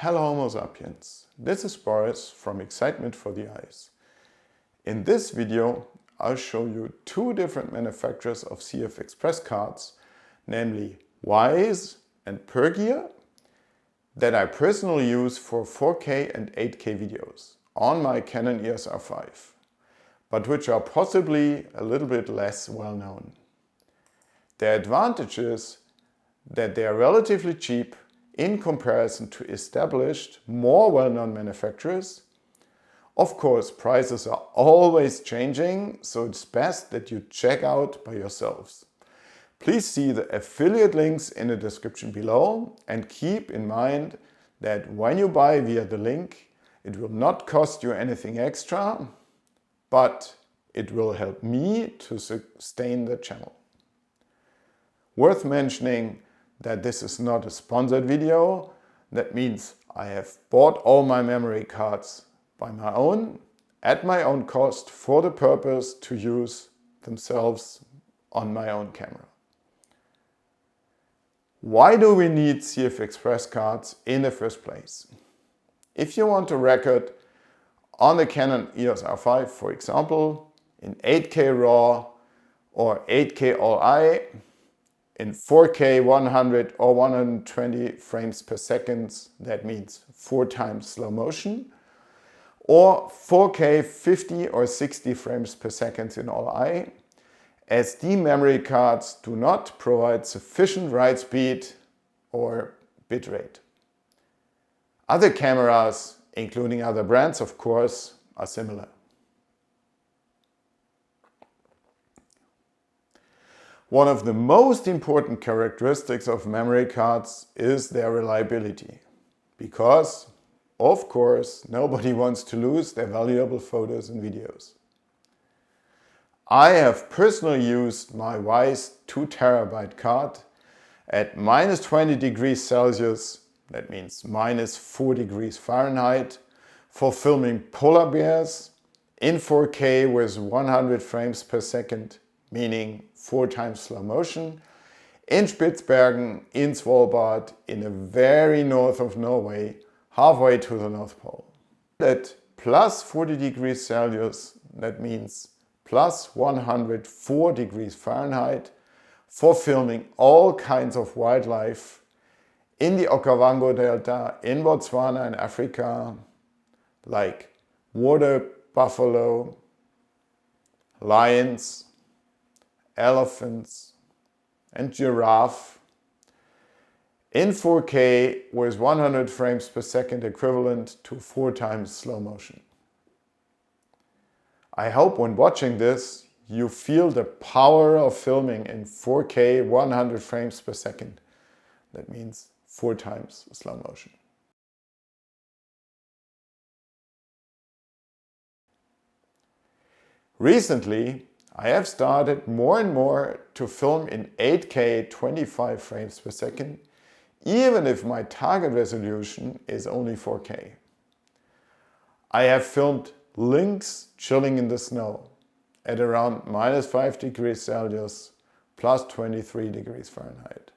Hello Homo sapiens, this is Boris from Excitement for the Eyes. In this video I'll show you two different manufacturers of CFexpress cards, namely Wyze and PerGear, that I personally use for 4K and 8K videos on my Canon EOS R5, but which are possibly a little bit less well known. Their advantage is that they are relatively cheap in comparison to established, more well-known manufacturers. Of course, prices are always changing, so it's best that you check out by yourselves. Please see the affiliate links in the description below and keep in mind that when you buy via the link, it will not cost you anything extra, but it will help me to sustain the channel. Worth mentioning that this is not a sponsored video. That means I have bought all my memory cards by my own, at my own cost, for the purpose to use themselves on my own camera. Why do we need CFexpress cards in the first place? If you want to record on the Canon EOS R5, for example, in 8K RAW or 8K All-I, in 4K 100 or 120 frames per second, that means 4 times slow motion, or 4K 50 or 60 frames per second in All-I, SD memory cards do not provide sufficient write speed or bitrate. Other cameras, including other brands of course, are similar. One of the most important characteristics of memory cards is their reliability, because, of course, nobody wants to lose their valuable photos and videos. I have personally used my Wyze 2TB card at -20 degrees Celsius, that means -4 degrees Fahrenheit, for filming polar bears in 4K with 100 frames per second, meaning 4 times slow motion, in Spitsbergen, in Svalbard, in the very north of Norway, halfway to the North Pole. At plus 40 degrees Celsius, that means plus 104 degrees Fahrenheit, for filming all kinds of wildlife in the Okavango Delta, in Botswana and Africa, like water buffalo, lions, elephants and giraffe in 4K with 100 frames per second, equivalent to 4 times slow motion. I hope when watching this you feel the power of filming in 4K 100 frames per second. That means 4 times slow motion. Recently, I have started more and more to film in 8K 25 frames per second, even if my target resolution is only 4K. I have filmed lynx chilling in the snow at around -5 degrees Celsius, plus 23 degrees Fahrenheit.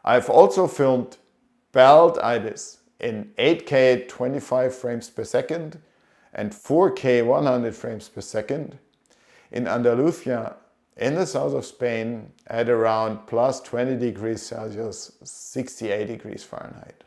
I've also filmed bald ibis in 8K 25 frames per second and 4K 100 frames per second in Andalusia in the south of Spain at around plus 20 degrees Celsius, 68 degrees Fahrenheit.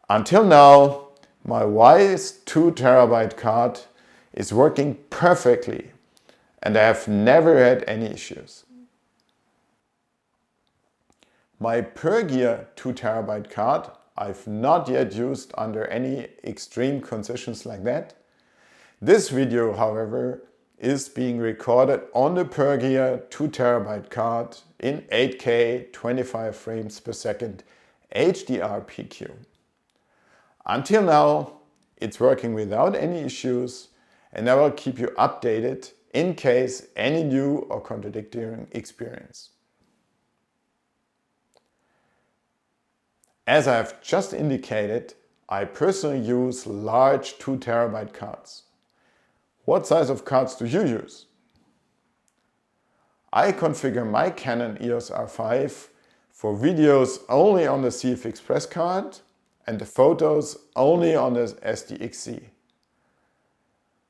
Until now, my Wyze 2TB card is working perfectly and I have never had any issues. My PerGear 2TB card I've not yet used under any extreme conditions like that. This video, however, is being recorded on the PerGear 2TB card in 8K 25 frames per second HDR-PQ. Until now, it's working without any issues, and I will keep you updated in case any new or contradicting experience. As I have just indicated, I personally use large 2TB cards. What size of cards do you use? I configure my Canon EOS R5 for videos only on the CFexpress card and the photos only on the SDXC.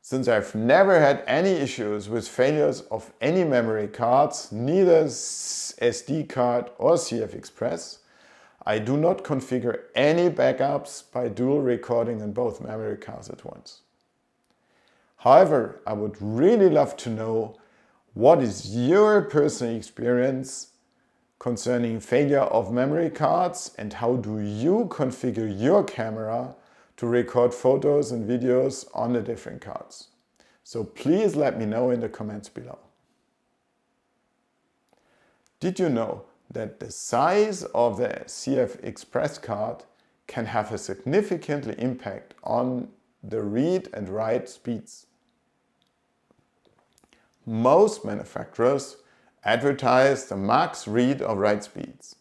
Since I've never had any issues with failures of any memory cards, neither SD card or CFexpress, I do not configure any backups by dual recording in both memory cards at once. However, I would really love to know what is your personal experience concerning failure of memory cards and how do you configure your camera to record photos and videos on the different cards. So please let me know in the comments below. Did you know that the size of the CFexpress card can have a significant impact on the read and write speeds? Most manufacturers advertise the max read or write speeds.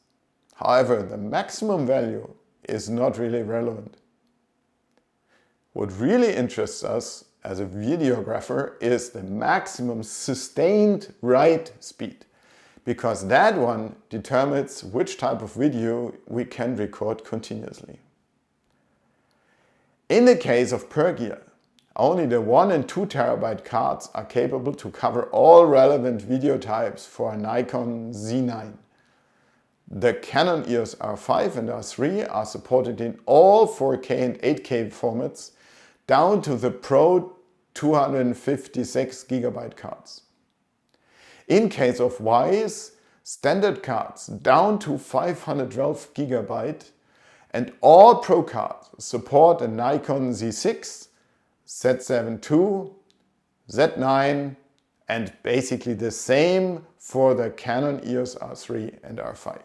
However, the maximum value is not really relevant. What really interests us as a videographer is the maximum sustained write speed, because that one determines which type of video we can record continuously. In the case of PerGear, only the 1 and 2 TB cards are capable to cover all relevant video types for a Nikon Z9. The Canon EOS R5 and R3 are supported in all 4K and 8K formats down to the Pro 256 GB cards. In case of Ys, standard cards down to 512 GB and all Pro cards support a Nikon Z6, Z7 II, Z9 and basically the same for the Canon EOS R3 and R5.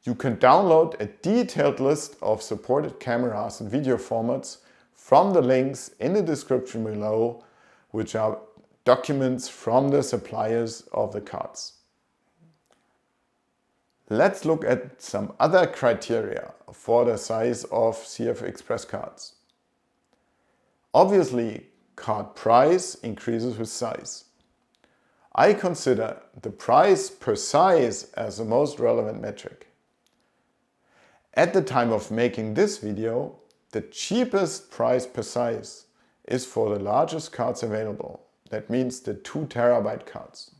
You can download a detailed list of supported cameras and video formats from the links in the description below, which are documents from the suppliers of the cards. Let's look at some other criteria for the size of CFexpress cards. Obviously, card price increases with size. I consider the price per size as the most relevant metric. At the time of making this video, the cheapest price per size is for the largest cards available. That means the 2 TB cards.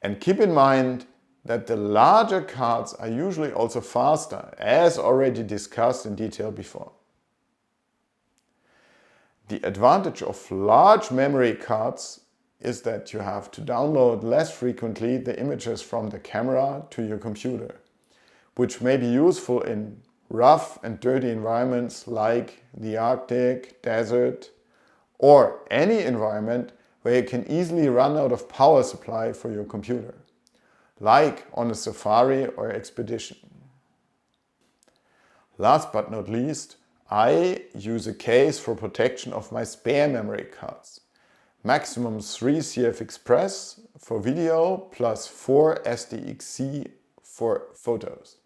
And keep in mind that the larger cards are usually also faster, as already discussed in detail before. The advantage of large memory cards is that you have to download less frequently the images from the camera to your computer, which may be useful in rough and dirty environments like the Arctic, desert, or any environment where you can easily run out of power supply for your computer, like on a safari or expedition. Last but not least, I use a case for protection of my spare memory cards. Maximum 3 CFexpress for video plus 4 SDXC for photos.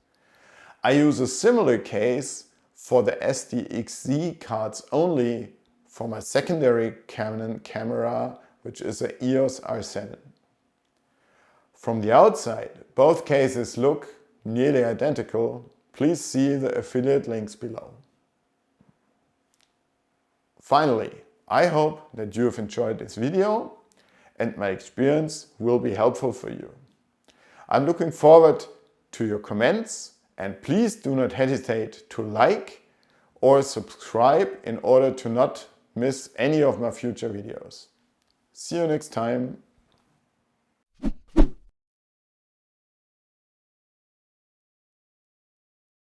I use a similar case for the SDXC cards only for my secondary Canon camera, which is an EOS R7. From the outside, both cases look nearly identical. Please see the affiliate links below. Finally, I hope that you have enjoyed this video and my experience will be helpful for you. I'm looking forward to your comments and please do not hesitate to like or subscribe in order to not miss any of my future videos. See you next time.